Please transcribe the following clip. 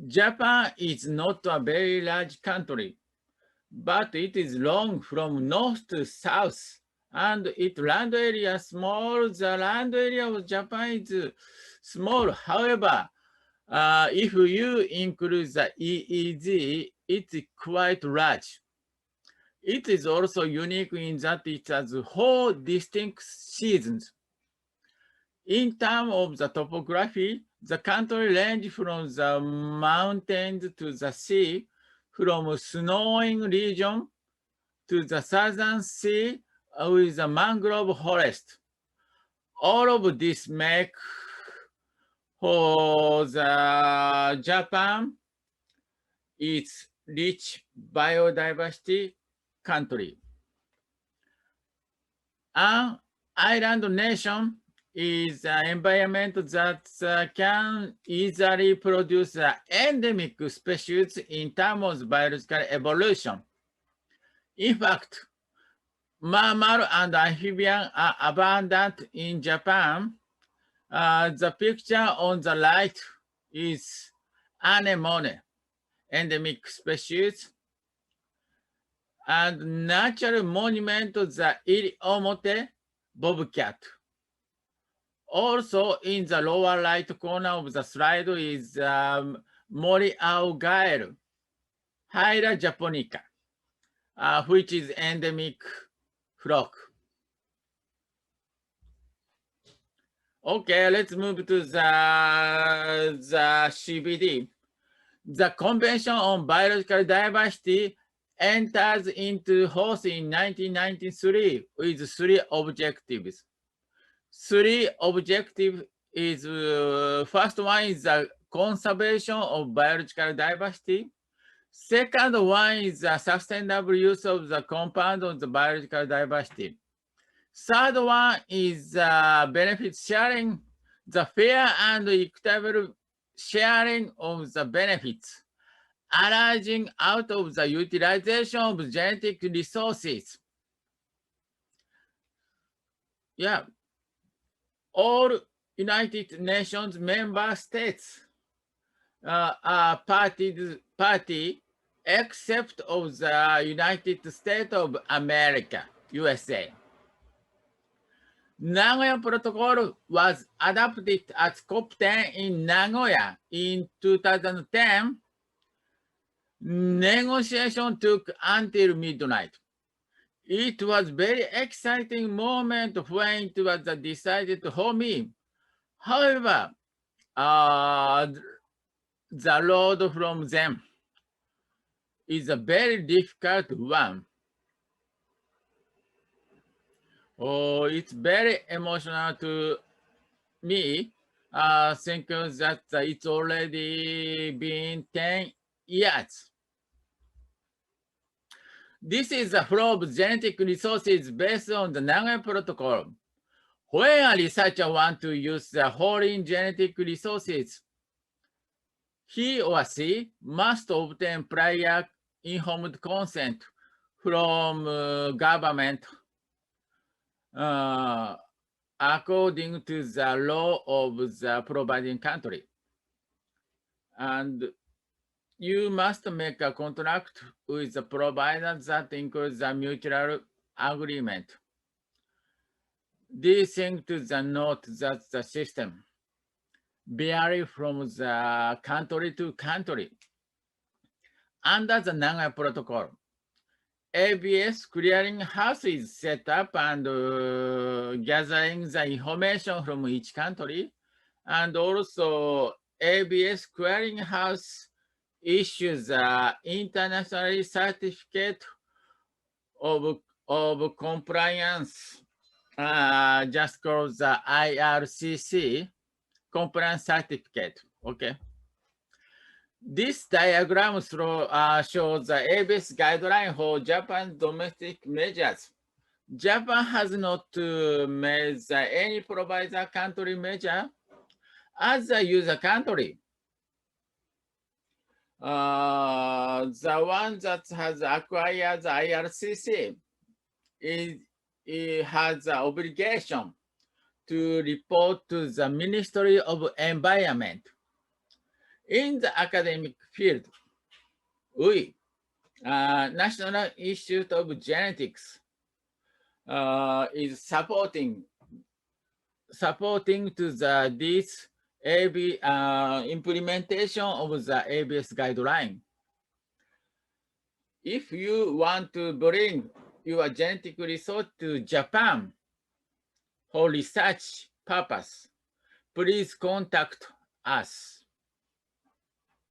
Japan is not a very large country, but it is long from north to south, and its land area small. The land area of Japan is small. However, if you include the EEZ, it's quite large. It is also unique in that it has 4 distinct seasons. In terms of the topography, the country ranges from the mountains to the sea, from snowing region to the southern sea with a mangrove forest. All of this make for the Japan its rich biodiversity country. An island nation is an environment that can easily produce endemic species in terms of biological evolution. In fact, mammal and amphibian are abundant in Japan. The picture on the right is anemone, endemic species, and natural monument the Iriomote bobcat. Also, in the lower right corner of the slide is Moriaugael, Hyla japonica, which is endemic frog. Okay, let's move to the CBD. The Convention on Biological Diversity enters into force in 1993 with 3 objectives. 3 objectives is first one is the conservation of biological diversity. Second one is the sustainable use of the compound of the biological diversity. Third one is benefit sharing, the fair and equitable sharing of the benefits arising out of the utilization of genetic resources. Yeah, all United Nations member states are party except of the United States of America, USA. Nagoya Protocol was adopted at COP10 in Nagoya in 2010. Negotiation took until midnight. It was very exciting moment when it was decided for me. However, the road from them is a very difficult one. Oh, it's very emotional to me, thinking that it's already been 10 years. This is a flow of genetic resources based on the Nagoya Protocol. When a researcher wants to use the foreign genetic resources, he or she must obtain prior informed consent from government according to the law of the providing country. And you must make a contract with the provider that includes a mutual agreement. These things to the note that the system vary from the country to country. Under the Nagoya Protocol, ABS clearinghouse is set up and gathering the information from each country, and also ABS clearinghouse issues the international certificate of compliance, just called the IRCC compliance certificate. Okay. This diagram shows the ABS guideline for Japan's domestic measures. Japan has not made any provider country measure as a user country. The one that has acquired the IRCC it has the obligation to report to the Ministry of Environment. In the academic field, we, National Institute of Genetics, is supporting to this implementation of the ABS guideline. If you want to bring your genetic resource to Japan for research purpose, please contact us.